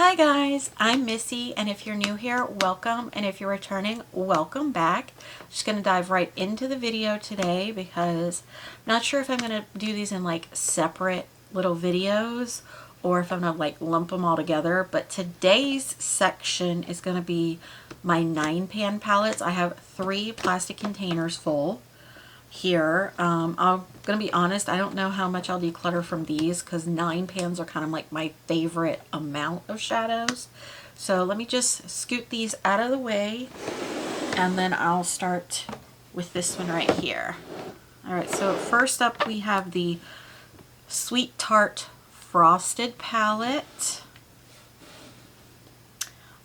Hi guys, I'm Missy, and if you're new here, welcome, and if you're returning, welcome back. Just going to dive right into the video today because I'm not sure if I'm going to do these in like separate little videos or if I'm going to like lump them all together, but today's section is going to be my 9-pan palettes. I have 3 plastic containers full here. I'm gonna be honest, I don't know how much I'll declutter from these because 9 pans are kind of like my favorite amount of shadows. So let me just scoot these out of the way and then I'll start with this one right here. Alright, so first up we have the Sweet Tart Frosted palette.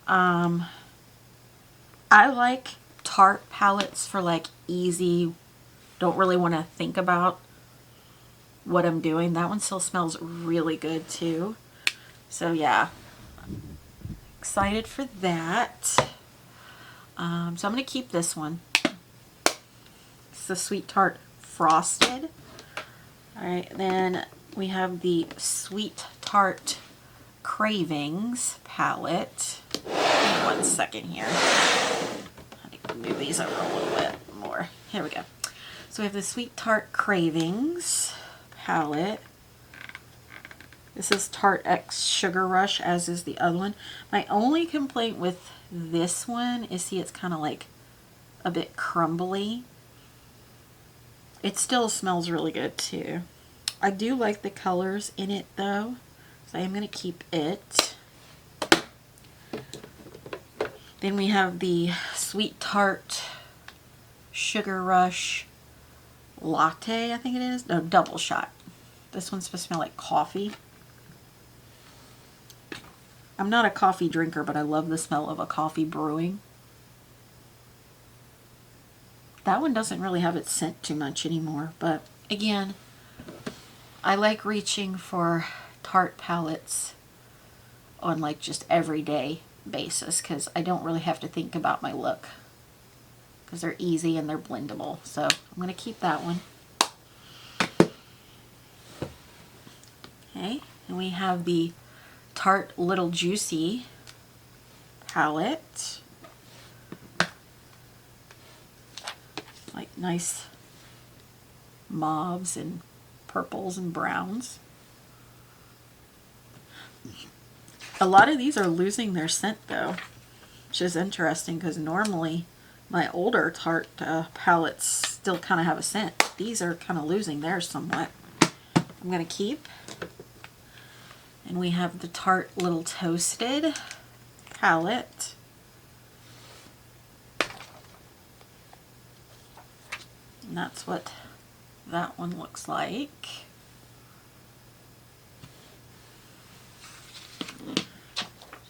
I like Tarte palettes for like easy, don't really want to think about what I'm doing. That one still smells really good too. So yeah, excited for that. So I'm going to keep this one. It's the Sweet Tart Frosted. Alright, then we have the Sweet Tart Cravings palette. Give me 1 second here. I need to move these over a little bit more. Here we go. So we have the Sweet Tart Cravings palette. This is Tarte X Sugar Rush, as is the other one. My only complaint with this one is, see, it's kind of like a bit crumbly. It still smells really good too. I do like the colors in it though, so I am going to keep it. Then we have the Sweet Tart Sugar Rush Latte, I think it is. No, double shot. This one's supposed to smell like coffee. I'm not a coffee drinker, but I love the smell of a coffee brewing. That one doesn't really have its scent too much anymore, but again, I like reaching for Tarte palettes on like just everyday basis because I don't really have to think about my look, because they're easy and they're blendable. So I'm going to keep that one. Okay, and we have the Tarte Little Juicy palette. Like nice mauves and purples and browns. A lot of these are losing their scent though, which is interesting because normally my older Tarte palettes still kind of have a scent. These are kind of losing theirs somewhat. I'm going to keep. And we have the Tarte Little Toasted palette. And that's what that one looks like.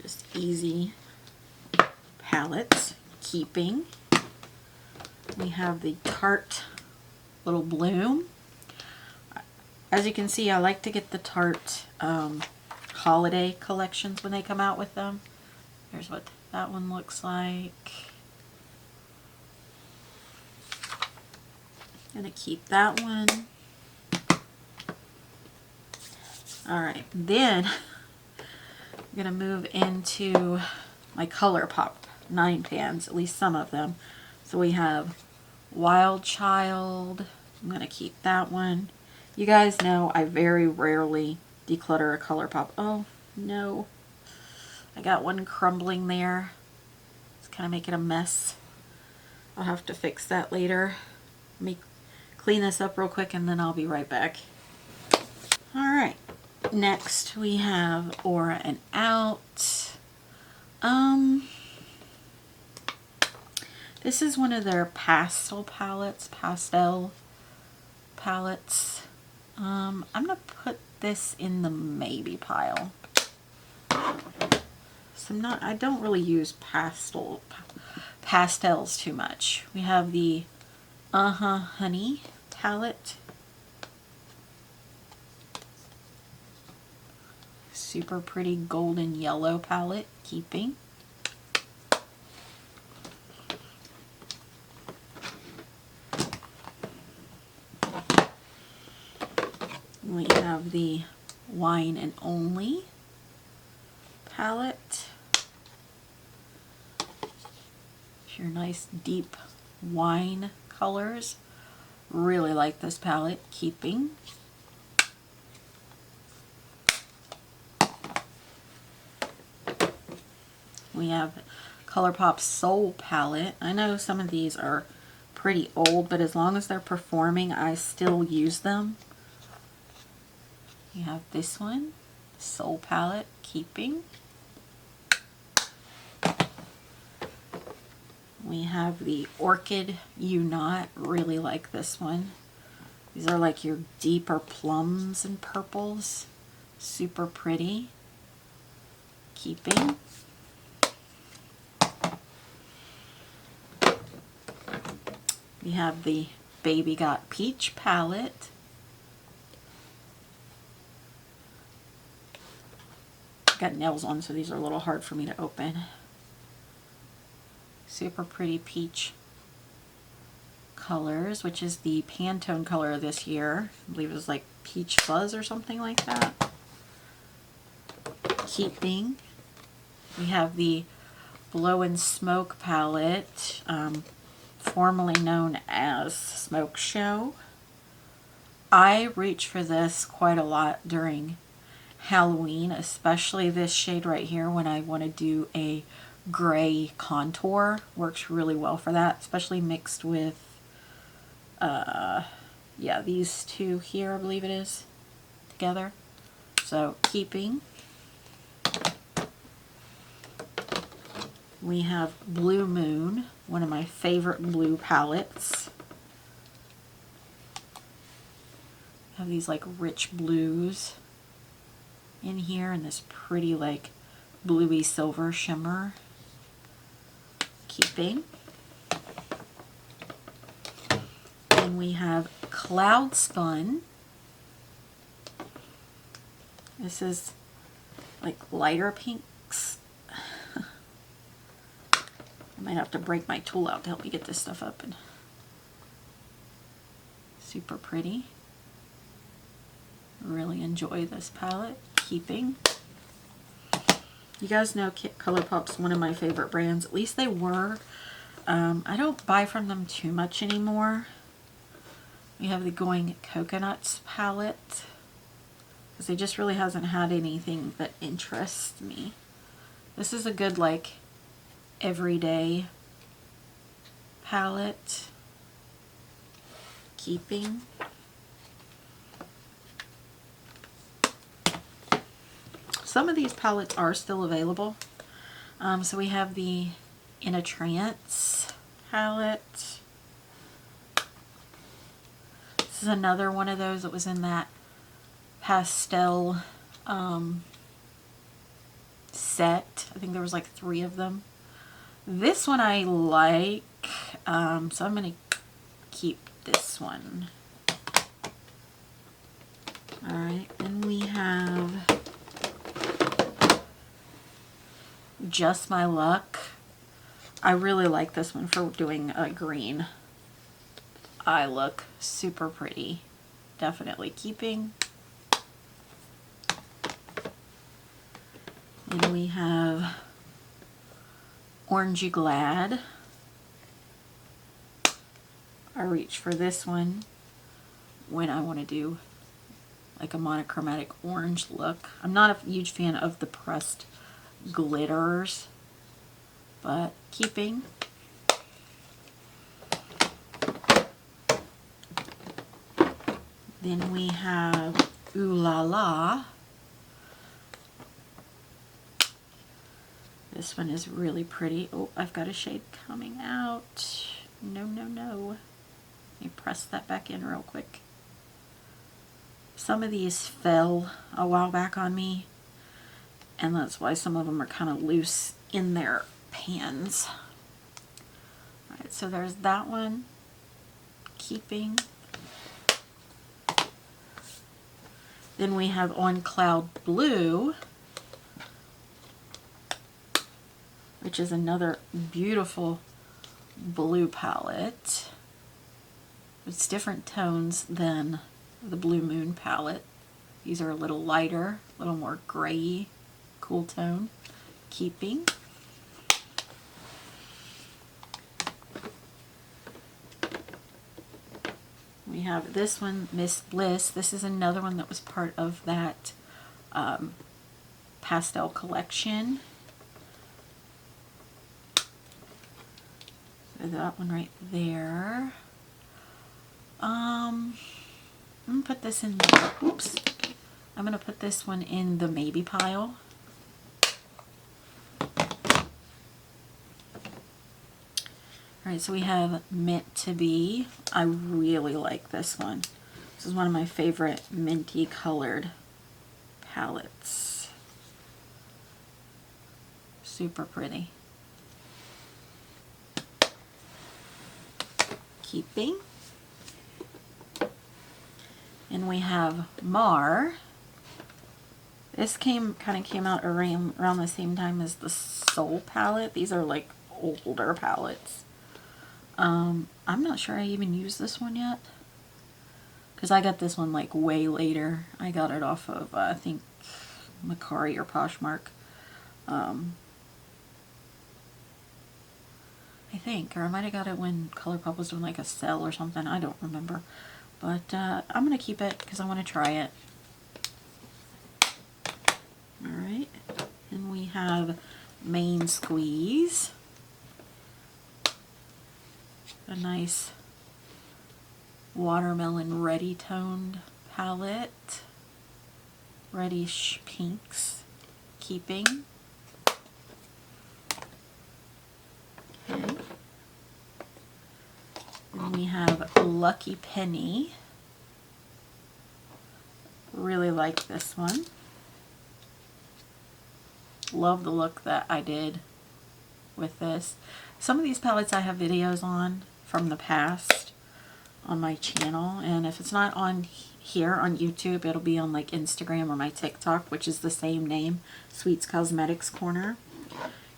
Just easy palettes. Keeping. We have the Tarte Little Bloom. As you can see, I like to get the Tarte holiday collections when they come out with them. Here's what that one looks like. Gonna keep that one. Alright, then I'm gonna move into my ColourPop 9 pans, at least some of them. So we have Wild Child. I'm gonna keep that one. You guys know I very rarely declutter a ColourPop. Oh no, I got one crumbling there. It's kind of making a mess. I'll have to fix that later. Let me clean this up real quick and then I'll be right back. Alright, next we have Aura and Out. This is one of their pastel palettes. I'm going to put this in the maybe pile. So I don't really use pastels too much. We have the Honey palette. Super pretty golden yellow palette, keeping. We have the Wine and Only palette. It's your nice deep wine colors. Really like this palette. Keeping. We have ColourPop's Soul palette. I know some of these are pretty old, but as long as they're performing, I still use them. You have this one, Soul palette, Keeping. We have the Orchid You Not. Really like this one. These are like your deeper plums and purples. Super pretty. Keeping. We have the Baby Got Peach palette. Got nails on, so these are a little hard for me to open. Super pretty peach colors, which is the Pantone color this year. I believe it was like Peach Fuzz or something like that. Keeping. We have the Blow and Smoke palette, formerly known as Smoke Show. I reach for this quite a lot during Halloween, especially this shade right here when I want to do a gray contour. Works really well for that, especially mixed with yeah, these two here, I believe it is, together. So Keeping. We have Blue Moon, one of my favorite blue palettes. Have these like rich blues in here and this pretty like bluey silver shimmer. Keeping. And we have Cloud Spun. This is like lighter pinks. I might have to break my tool out to help me get this stuff open. Super pretty. Really enjoy this palette. Keeping. You guys know ColourPop's one of my favorite brands. At least they were. I don't buy from them too much anymore. We have the Going Coconuts palette, because it just really hasn't had anything that interests me. This is a good like everyday palette. Keeping. Some of these palettes are still available. So we have the In a Trance palette. This is another one of those that was in that pastel set. I think there was like 3 of them. This one I like, so I'm going to keep this one. Alright, then we have Just My Luck. I really like this one for doing a green eye look. Super pretty. Definitely keeping. Then we have Orangey Glad. I reach for this one when I want to do like a monochromatic orange look. I'm not a huge fan of the pressed glitters, but keeping. Then we have Ooh La La. This one is really pretty. Oh, I've got a shade coming out. No, no, no. Let me press that back in real quick. Some of these fell a while back on me, and that's why some of them are kind of loose in their pans. Alright, so there's that one. Keeping. Then we have On Cloud Blue, which is another beautiful blue palette. It's different tones than the Blue Moon palette. These are a little lighter, a little more gray, cool tone. Keeping. We have this one, Miss Bliss. This is another one that was part of that pastel collection. So that one right there. I'm gonna put this in the, oops. I'm gonna put this one in the maybe pile. Alright, so we have Meant to Be. I really like this one. This is one of my favorite minty colored palettes. Super pretty. Keeping. And we have Mar. This kind of came out around the same time as the Soul palette. These are like older palettes. I'm not sure I even used this one yet, because I got this one like way later. I got it off of I think Macari or Poshmark. I think, or I might have got it when ColourPop was doing like a sale or something. I don't remember, but I'm gonna keep it because I want to try it. All right, and we have Main Squeeze. A nice watermelon ready toned palette. Reddish pinks. Keeping. Okay. And we have Lucky Penny. Really like this one. Love the look that I did with this. Some of these palettes I have videos on from the past on my channel, and if it's not on here on YouTube, it'll be on like Instagram or my TikTok, which is the same name, Sweets Cosmetics Corner.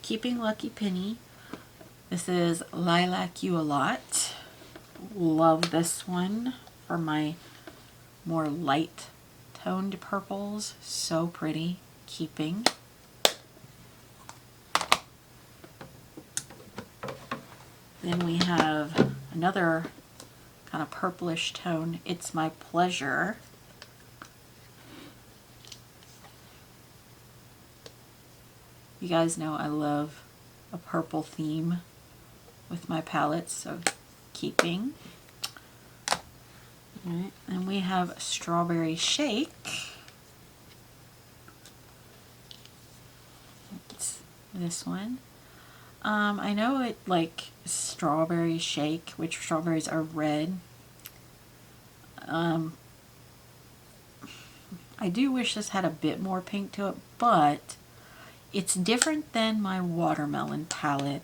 Keeping Lucky Penny. This is Lilac You a Lot. Love this one for my more light toned purples. So pretty. Keeping. Then we have another kind of purplish tone, It's My Pleasure. You guys know I love a purple theme with my palettes, so keeping. All right, and we have Strawberry Shake. It's this one. I know it like Strawberry Shake, which strawberries are red. I do wish this had a bit more pink to it, but it's different than my watermelon palette,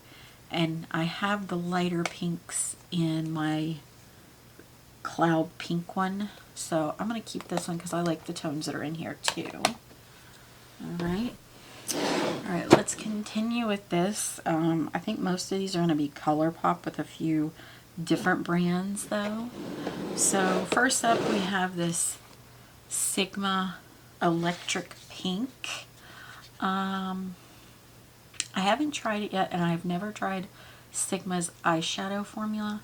and I have the lighter pinks in my cloud pink one, so I'm going to keep this one because I like the tones that are in here too. Alright, let's continue with this. I think most of these are going to be ColourPop with a few different brands though. So first up we have this Sigma Electric Pink. I haven't tried it yet, and I've never tried Sigma's eyeshadow formula.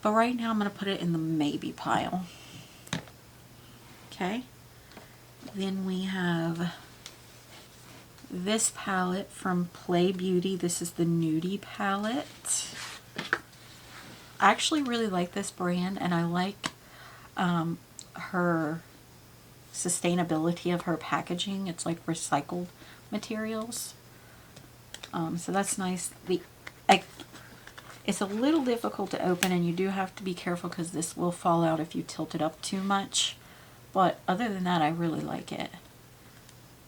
But right now I'm going to put it in the maybe pile. Okay. Then we have this palette from Play Beauty. This is the Nudie palette. I actually really like this brand, and I like her sustainability of her packaging. It's like recycled materials. So that's nice. It's a little difficult to open, and you do have to be careful because this will fall out if you tilt it up too much. But other than that, I really like it.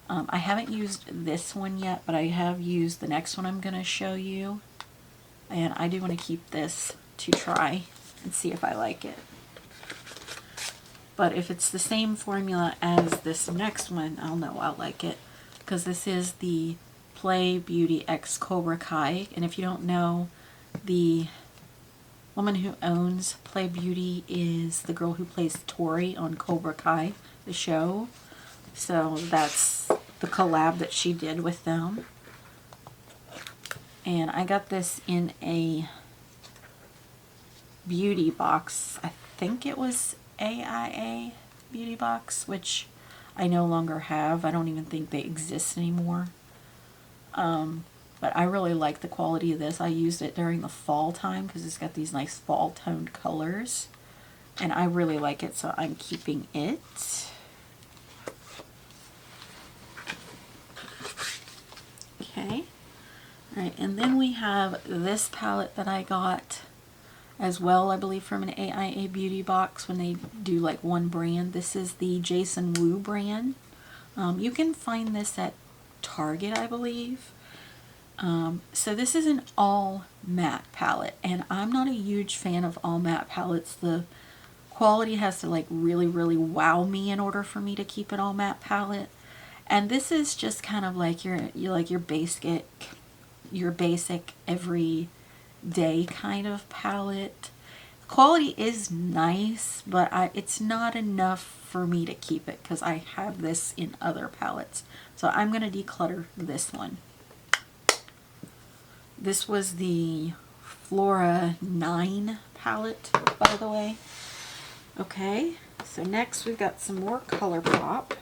I haven't used this one yet, but I have used the next one I'm going to show you. And I do want to keep this to try and see if I like it. But if it's the same formula as this next one, I'll know I'll like it. Because this is the Play Beauty X Cobra Kai. And if you don't know, the woman who owns Play Beauty is the girl who plays Tori on Cobra Kai, the show. So that's the collab that she did with them. And I got this in a beauty box. I think it was AIA beauty box, which I no longer have. I don't even think they exist anymore. But I really like the quality of this. I used it during the fall time because it's got these nice fall toned colors. And I really like it, so I'm keeping it. Okay. Alright, and then we have this palette that I got as well, I believe from an AIA beauty box when they do like one brand. This is the Jason Wu brand. You can find this at Target, I believe. So this is an all matte palette, and I'm not a huge fan of all matte palettes. The quality has to like really wow me in order for me to keep an all matte palette. And this is just kind of like your basic everyday kind of palette. Quality is nice, but it's not enough for me to keep it because I have this in other palettes. So I'm going to declutter this one. This was the Flora 9 palette, by the way. Okay, so next we've got some more ColourPop,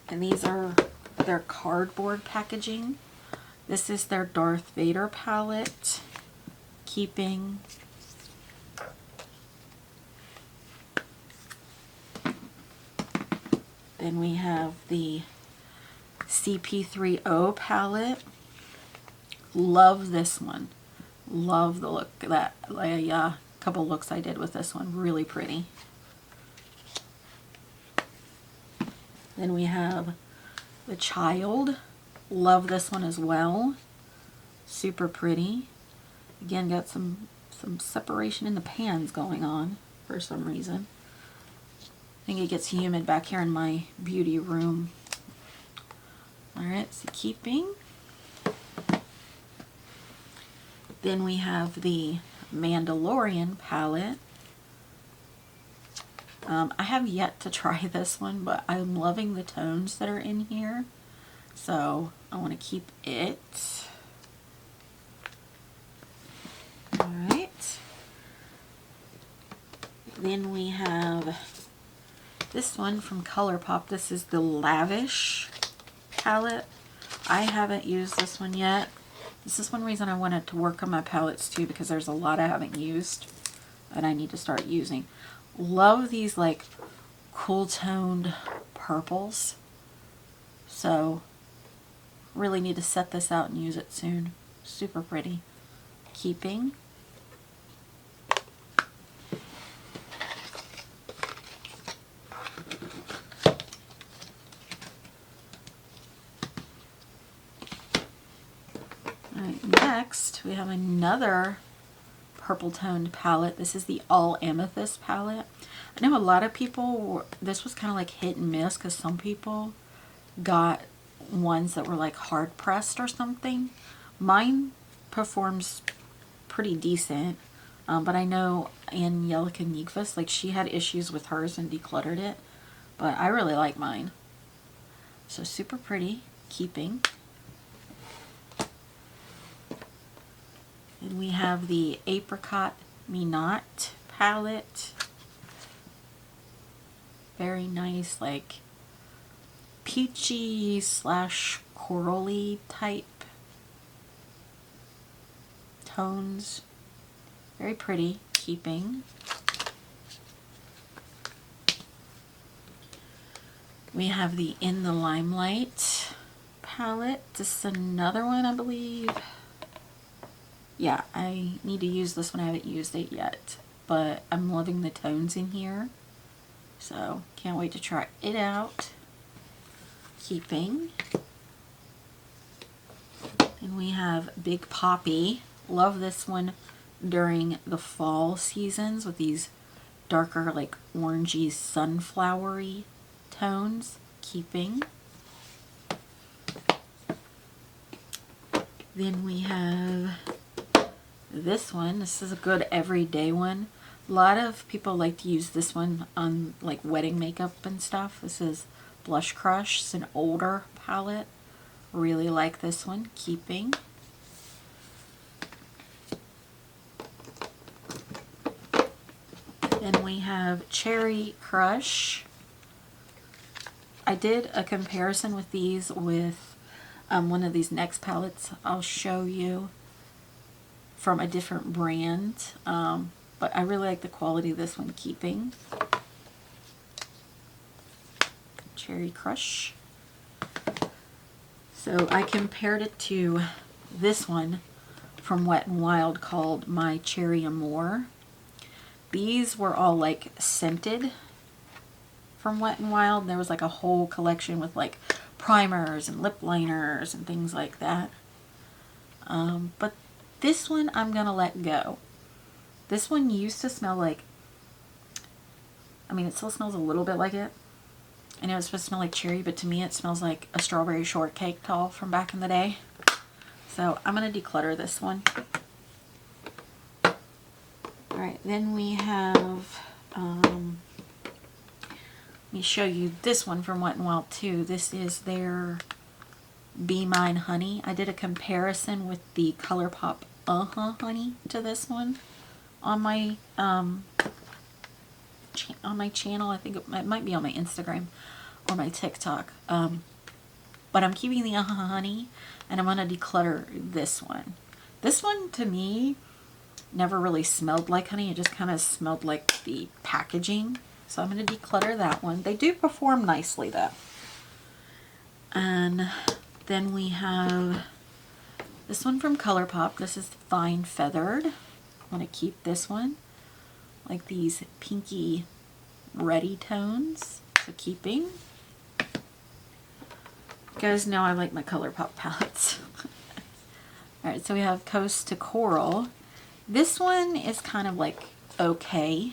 and these are their cardboard packaging. This is their Darth Vader palette, keeping. Then we have the CP3O palette. Love this one. Love the look of that. A couple looks I did with this one. Really pretty. Then we have the Child. Love this one as well. Super pretty. Again, got some separation in the pans going on for some reason. I think it gets humid back here in my beauty room. Alright, so keeping. Then we have the Mandalorian palette. I have yet to try this one, but I'm loving the tones that are in here. So I want to keep it. Alright. Then we have this one from ColourPop. This is the Lavish palette. I haven't used this one yet. This is one reason I wanted to work on my palettes too, because there's a lot I haven't used that I need to start using. Love these like cool toned purples. So really need to set this out and use it soon. Super pretty. Keeping. Next, we have another purple toned palette. This is the All Amethyst palette. I know a lot of people, this was kind of like hit and miss because some people got ones that were like hard pressed or something. Mine performs pretty decent, but I know Angelica Nyqvist, like she had issues with hers and decluttered it, but I really like mine. So super pretty. Keeping. And we have the Apricot Me Not palette. Very nice, like peachy slash corally type tones. Very pretty. Keeping. We have the In the Limelight palette. This is another one, I believe. Yeah, I need to use this one. I haven't used it yet, but I'm loving the tones in here. So, can't wait to try it out. Keeping. And we have Big Poppy. Love this one during the fall seasons with these darker, like orangey, sunflowery tones. Keeping. Then we have this one. This is a good everyday one. A lot of people like to use this one on like wedding makeup and stuff. This is Blush Crush. It's an older palette, Really like this one. Keeping. Then we have Cherry Crush. I did a comparison with these with one of these next palettes I'll show you from a different brand, but I really like the quality of this one. Keeping. Cherry Crush. So I compared it to this one from Wet n Wild called My Cherry Amour. These were all like scented from Wet n Wild. There was like a whole collection with like primers and lip liners and things like that. But this one I'm gonna let go. This one used to smell like, I mean, it still smells a little bit like it. I know it's supposed to smell like cherry, but to me it smells like a strawberry shortcake doll from back in the day. So I'm gonna declutter this one. Alright, then we have, let me show you this one from Wet n Wild too. This is their Be Mine Honey. I did a comparison with the ColourPop Honey to this one on my channel. I think it might be on my Instagram or my TikTok. But I'm keeping the Honey, and I'm going to declutter this one. This one, to me, never really smelled like honey. It just kind of smelled like the packaging. So I'm going to declutter that one. They do perform nicely, though. And then we have this one from ColourPop. This is Fine Feathered. I'm going to keep this one. Like these pinky reddy tones. So keeping. You guys know I like my ColourPop palettes. Alright, so we have Coast to Coral. This one is kind of like okay.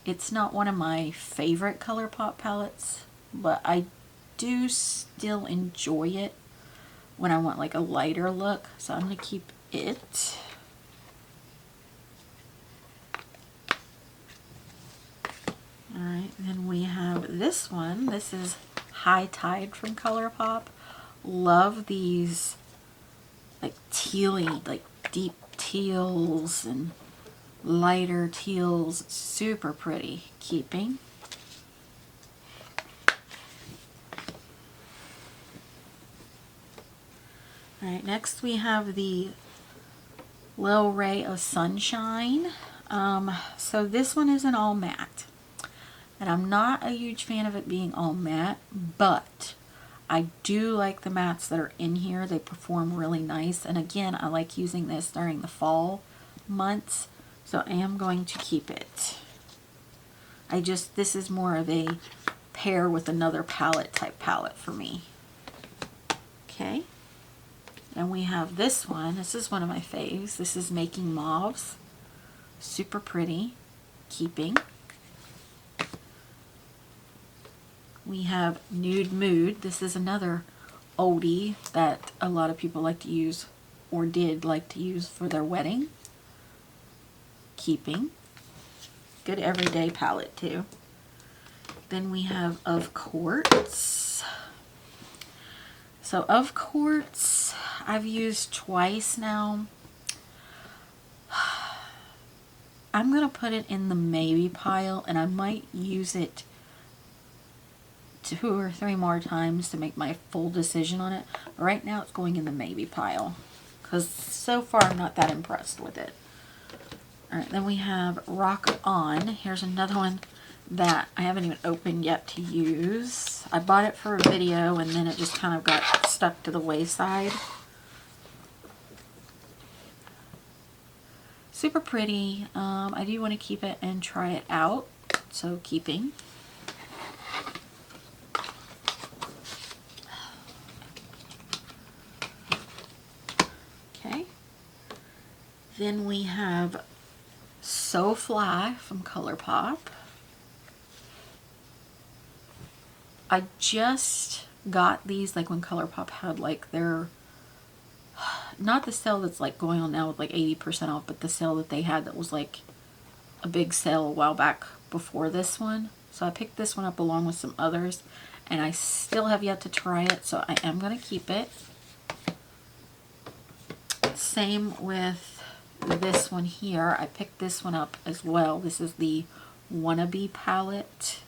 It's not one of my favorite ColourPop palettes, but I do still enjoy it when I want like a lighter look. So I'm going to keep it. Alright, then we have this one. This is High Tide from ColourPop. Love these like tealy, like deep teals and lighter teals. Super pretty. Keeping. Alright, next we have the Little Ray of Sunshine. So this one is an all matte. And I'm not a huge fan of it being all matte, but I do like the mattes that are in here. They perform really nice. And again, I like using this during the fall months. So I am going to keep it. This is more of a pair with another palette type palette for me. Okay. And we have this one. This is one of my faves. This is Making Mauves. Super pretty. Keeping. We have Nude Mood. This is another oldie that a lot of people like to use or did like to use for their wedding. Keeping. Good everyday palette too. Then we have Of Quartz. So Of Quartz I've used twice now. I'm going to put it in the maybe pile, and I might use it 2 or 3 more times to make my full decision on it. But right now it's going in the maybe pile because so far I'm not that impressed with it. Alright, then we have Rock On. Here's another one that I haven't even opened yet to use. I bought it for a video and then it just kind of got stuck to the wayside. Super pretty. I do want to keep it and try it out. So keeping. Okay. Then we have So Fly from ColourPop. I just got these like when ColourPop had like their, not the sale that's like going on now with like 80% off, but the sale that they had that was like a big sale a while back before this one. So I picked this one up along with some others, and I still have yet to try it, so I am going to keep it. Same with this one here. I picked this one up as well. This is the Wannabe palette.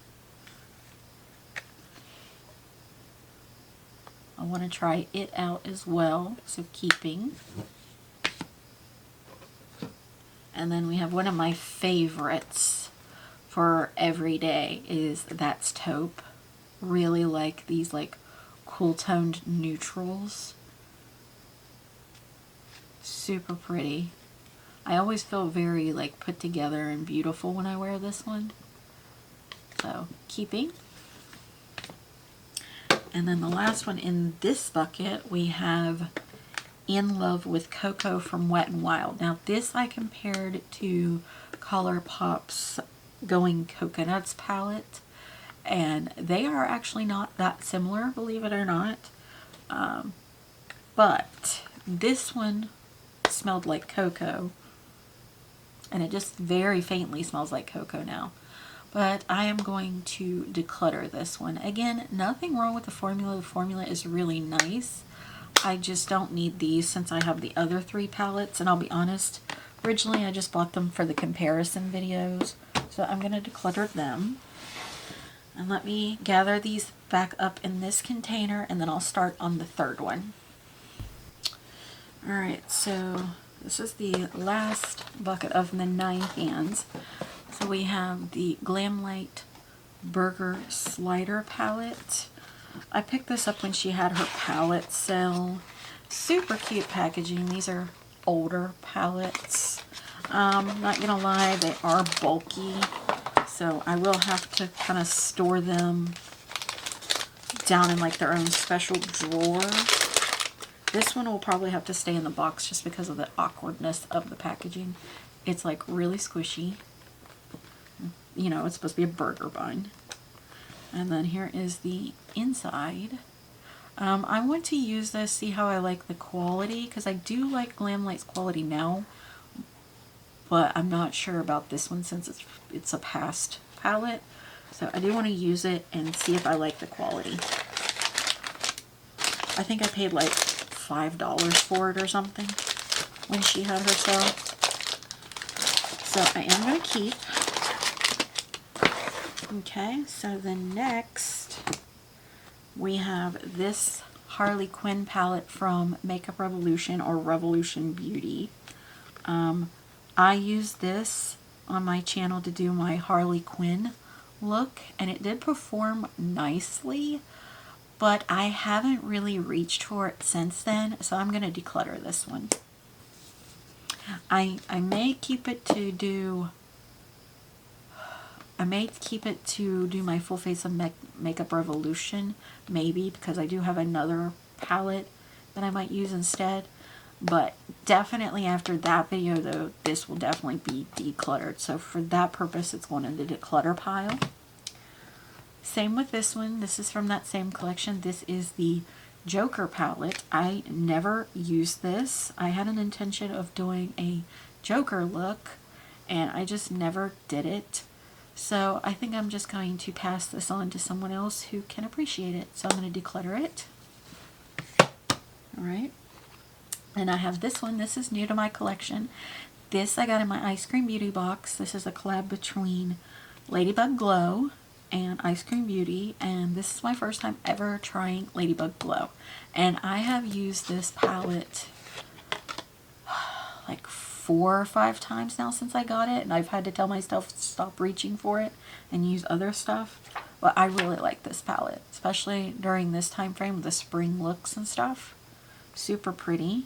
I want to try it out as well, so keeping. And then we have one of my favorites for everyday is That's Taupe. Really like these like cool toned neutrals. Super pretty. I always feel very like put together and beautiful when I wear this one. So keeping. And then the last one in this bucket, we have In Love with Cocoa from Wet n Wild. Now this I compared to ColourPop's Going Coconuts palette, and they are actually not that similar, believe it or not. But this one smelled like cocoa, and it just very faintly smells like cocoa now. But I am going to declutter this one. Again, nothing wrong with the formula. The formula is really nice. I just don't need these since I have the other 3 palettes. And I'll be honest, originally I just bought them for the comparison videos. So I'm going to declutter them. And let me gather these back up in this container, and then I'll start on the 3rd one. Alright, so this is the last bucket of the 9 cans. So we have the Glamlight Burger Slider palette. I picked this up when she had her palette sale. Super cute packaging. These are older palettes. Not gonna lie, they are bulky, so I will have to kind of store them down in like their own special drawer. This one will probably have to stay in the box just because of the awkwardness of the packaging. It's like really squishy. You know, it's supposed to be a burger bun. And then here is the inside. I want to use this, see how I like the quality, because I do like Glamlight's quality now, but I'm not sure about this one since it's a past palette. So I do want to use it and see if I like the quality. I think I paid like $5 for it or something when she had her sale. So I am going to keep. Okay, so then next we have this Harley Quinn palette from Makeup Revolution or Revolution Beauty. I used this on my channel to do my Harley Quinn look, and it did perform nicely, but I haven't really reached for it since then, so I'm going to declutter this one. I may keep it to do my full face of Makeup Revolution, maybe, because I do have another palette that I might use instead. But definitely after that video, though, this will definitely be decluttered. So for that purpose, it's going in the declutter pile. Same with this one. This is from that same collection. This is the Joker palette. I never used this. I had an intention of doing a Joker look, and I just never did it. So I think I'm just going to pass this on to someone else who can appreciate it. So I'm going to declutter it. Alright. And I have this one. This is new to my collection. This I got in my Ice Cream Beauty box. This is a collab between Ladybug Glow and Ice Cream Beauty. And this is my first time ever trying Ladybug Glow. And I have used this palette like 4 or 5 times now since I got it, and I've had to tell myself to stop reaching for it and use other stuff. But I really like this palette, especially during this time frame with the spring looks and stuff. Super pretty.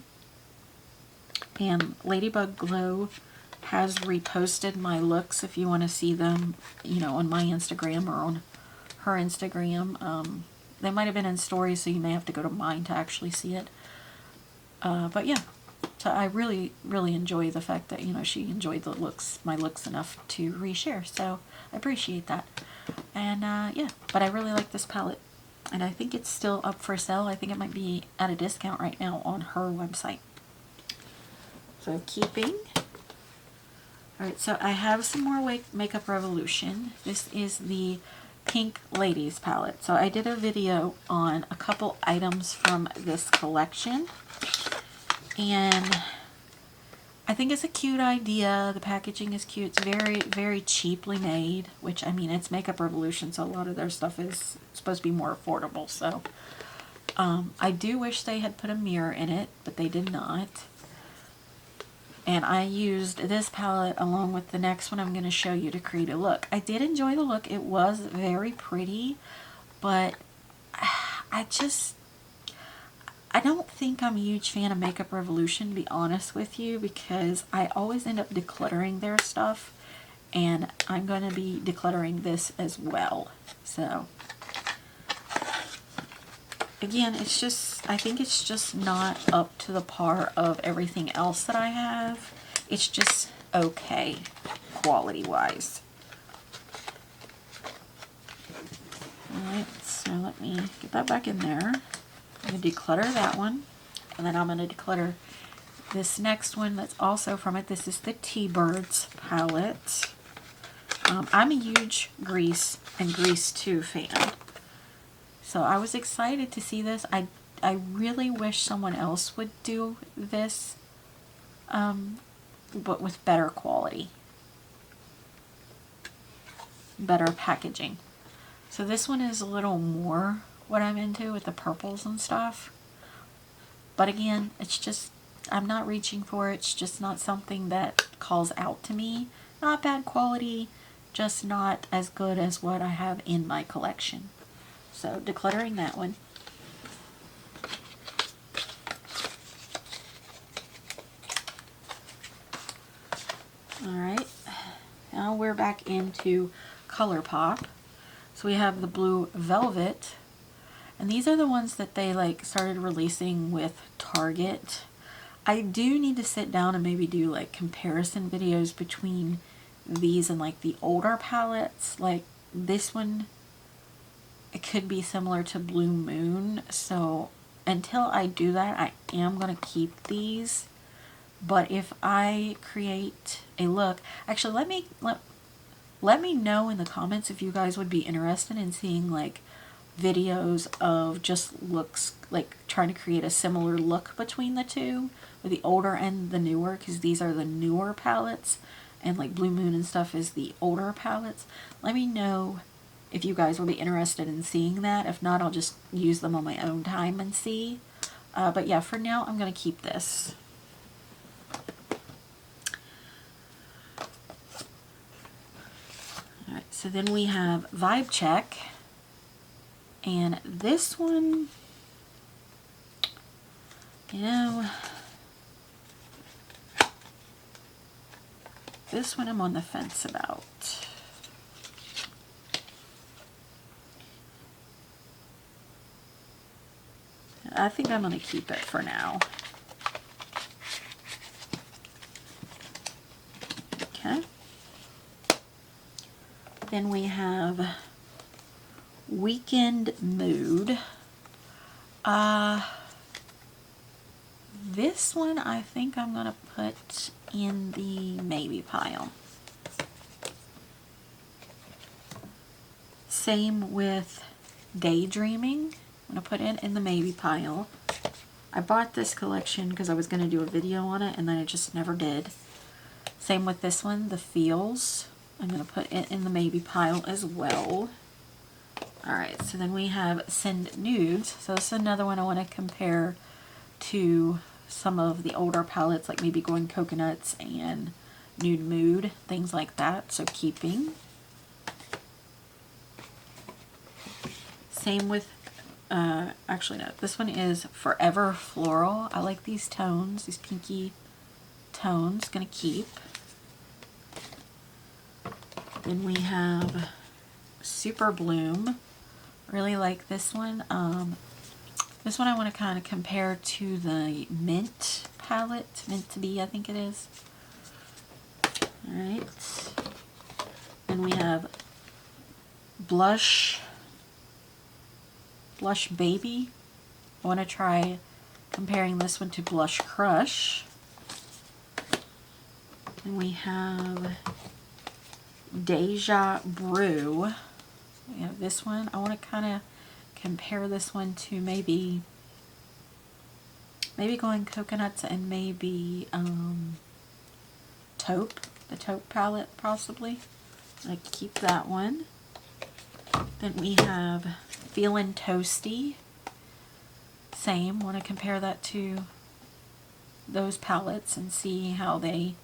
And Ladybug Glow has reposted my looks if you want to see them, you know, on my Instagram or on her Instagram. They might have been in stories, so you may have to go to mine to actually see it. But yeah. So I really, really enjoy the fact that, you know, she enjoyed the looks, my looks enough to reshare. So I appreciate that. And yeah, but I really like this palette. And I think it's still up for sale. I think it might be at a discount right now on her website. So keeping. Alright, so I have some more Makeup Revolution. This is the Pink Ladies palette. So I did a video on a couple items from this collection, and I think it's a cute idea. The packaging is cute. It's very, very cheaply made, which, I mean, it's Makeup Revolution, so a lot of their stuff is supposed to be more affordable. So I do wish they had put a mirror in it, but they did not. And I used this palette along with the next one I'm going to show you to create a look. I did enjoy the look. It was very pretty, but I don't think I'm a huge fan of Makeup Revolution, to be honest with you, because I always end up decluttering their stuff, and I'm going to be decluttering this as well. So again, it's just, I think it's just not up to the par of everything else that I have. It's just okay, quality-wise. Alright, so let me get that back in there. I'm going to declutter that one, and then I'm going to declutter this next one that's also from it. This is the T-Birds palette. I'm a huge Grease and Grease 2 fan. So I was excited to see this. I really wish someone else would do this, but with better quality, better packaging. So this one is a little more what I'm into with the purples and stuff. But again, it's just, I'm not reaching for it. It's just not something that calls out to me. Not bad quality, just not as good as what I have in my collection. So decluttering that one. Alright, now we're back into ColourPop. So we have the Blue Velvet, and these are the ones that they like started releasing with Target. I do need to sit down and maybe do like comparison videos between these and like the older palettes. Like this one, it could be similar to Blue Moon, so until I do that, I am going to keep these. But if I create a look, actually let me know in the comments if you guys would be interested in seeing like videos of just looks, like trying to create a similar look between the two, with the older and the newer, because these are the newer palettes, and like Blue Moon and stuff is the older palettes. Let me know if you guys will be interested in seeing that. If not, I'll just use them on my own time and see. But yeah, for now, I'm going to keep this. Alright, so then we have Vibe Check. And this one, you know, this one I'm on the fence about. I think I'm going to keep it for now. Okay. Then we have Weekend Mood. This one I think I'm going to put in the maybe pile. Same with Daydreaming. I'm going to put it in the maybe pile. I bought this collection because I was going to do a video on it, and then I just never did. Same with this one, The Feels. I'm going to put it in the maybe pile as well. Alright, so then we have Send Nudes. So this is another one I want to compare to some of the older palettes, like maybe Going Coconuts and Nude Mood, things like that. So keeping. Same with, actually no, this one is Forever Floral. I like these tones, these pinky tones. Gonna keep. Then we have Super Bloom. Really like this one. This one I want to kind of compare to the Mint palette. Meant to Be, I think it is. Alright. Then we have Blush Baby. I want to try comparing this one to Blush Crush. And we have Deja Brew. We have this one. I want to kind of compare this one to maybe going coconuts and maybe taupe, the taupe palette possibly. I keep that one. Then we have Feelin' Toasty. Same, want to compare that to those palettes and see how they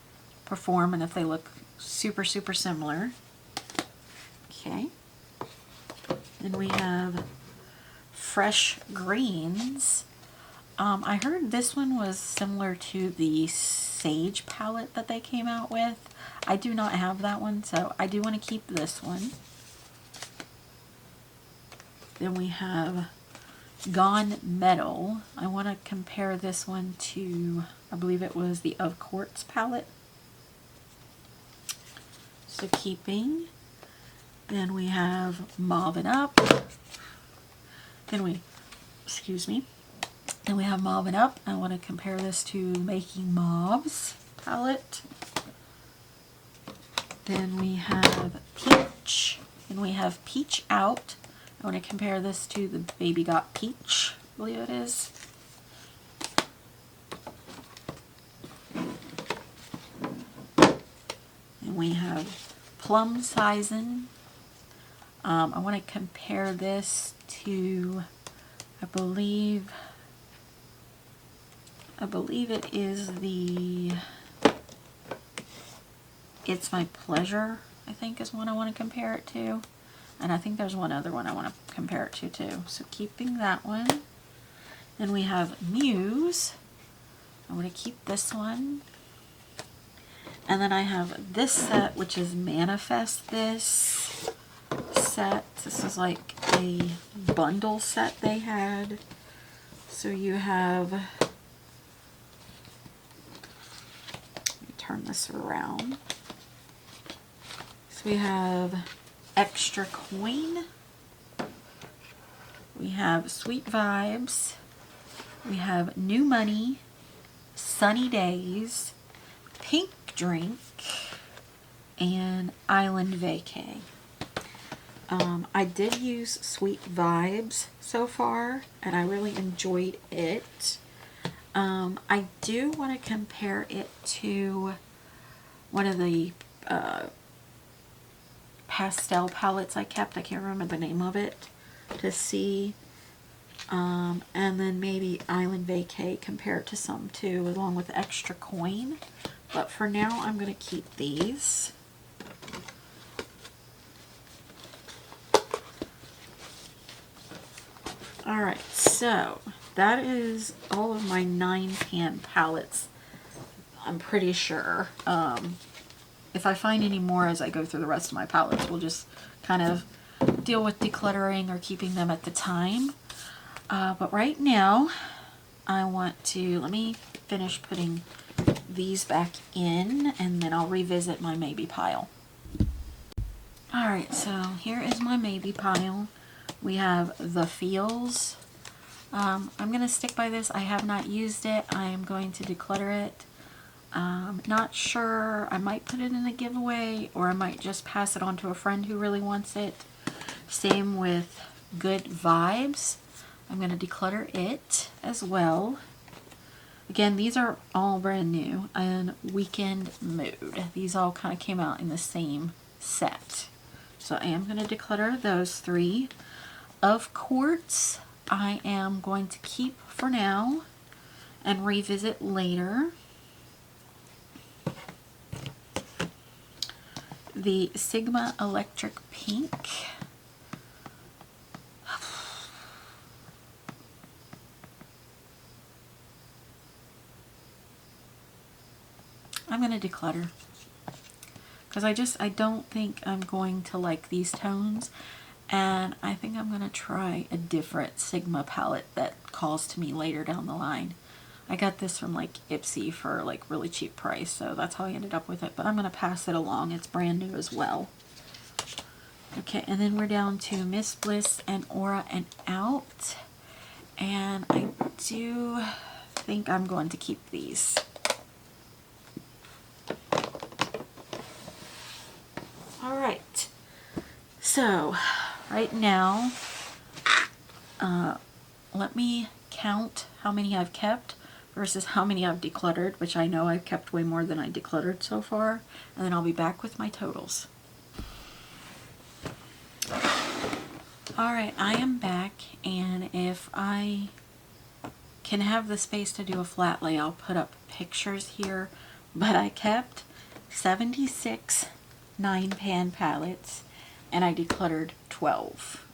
perform and if they look super similar. Okay. Then we have Fresh Greens. I heard this one was similar to the Sage palette that they came out with. I do not have that one, so I do want to keep this one. Then we have Gone Metal. I want to compare this one to, I believe it was the Of Quartz palette. So keeping. Then we have Mauvin' Up. Then we have Mauvin' Up. I want to compare this to Making Mauves palette. Then we have Peach. Then we have Peach Out. I want to compare this to the Baby Got Peach, I believe it is. And we have Plum Sizin'. I want to compare this to, I believe it is the It's My Pleasure, I think is one I want to compare it to. And I think there's one other one I want to compare it to too. So keeping that one. Then we have Muse. I want to keep this one. And then I have this set, which is Manifest This set. This is like a bundle set they had. So you have, let me turn this around. So we have Extra Coin. We have Sweet Vibes. We have New Money, Sunny Days, Pink Drink, and Island Vacay. I did use Sweet Vibes so far, and I really enjoyed it. I do want to compare it to one of the pastel palettes I kept. I can't remember the name of it, to see. And then maybe Island Vacay, compare it to some too, along with Extra Coin. But for now, I'm going to keep these. Alright, so that is all of my 9-pan palettes, I'm pretty sure. If I find any more as I go through the rest of my palettes, we'll just kind of deal with decluttering or keeping them at the time. But right now, I want to, let me finish putting these back in, and then I'll revisit my maybe pile. Alright, so here is my maybe pile. We have The Feels. I'm going to stick by this. I have not used it. I am going to declutter it. Not sure. I might put it in a giveaway, or I might just pass it on to a friend who really wants it. Same with Good Vibes. I'm going to declutter it as well. Again, these are all brand new. And Weekend Mood. These all kind of came out in the same set. So I am going to declutter those three. Of Quartz, I am going to keep for now and revisit later. The Sigma Electric Pink. I'm going to declutter, because I don't think I'm going to like these tones, and I think I'm going to try a different Sigma palette that calls to me later down the line. I got this from like Ipsy for like really cheap price, so that's how I ended up with it, but I'm going to pass it along. It's brand new as well. Okay, and then we're down to Miss Bliss and Aura and Out, and I do think I'm going to keep these. Alright, so right now, let me count how many I've kept versus how many I've decluttered, which I know I've kept way more than I decluttered so far, and then I'll be back with my totals. Alright, I am back, and if I can have the space to do a flat lay, I'll put up pictures here, but I kept 76 9-pan palettes, and I decluttered 12.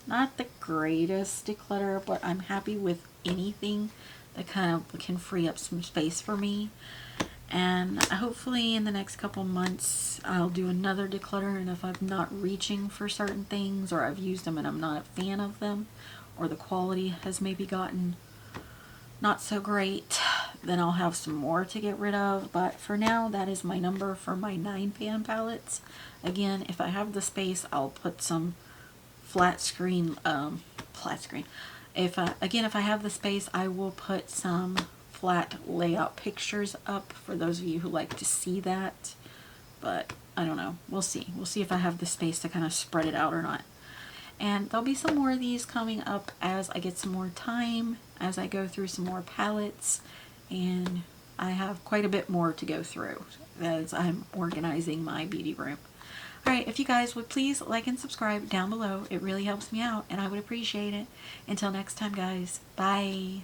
Not the greatest declutter, but I'm happy with anything that kind of can free up some space for me. And hopefully in the next couple months I'll do another declutter, and if I'm not reaching for certain things, or I've used them and I'm not a fan of them, or the quality has maybe gotten not so great, then I'll have some more to get rid of. But for now, that is my number for my 9-pan palettes. Again, if I have the space, I'll put some flat screen. If I have the space, I will put some flat layout pictures up for those of you who like to see that. But I don't know. We'll see. We'll see if I have the space to kind of spread it out or not. And there'll be some more of these coming up as I get some more time, as I go through some more palettes, and I have quite a bit more to go through as I'm organizing my beauty room. Alright, if you guys would please like and subscribe down below, it really helps me out and I would appreciate it. Until next time, guys, bye.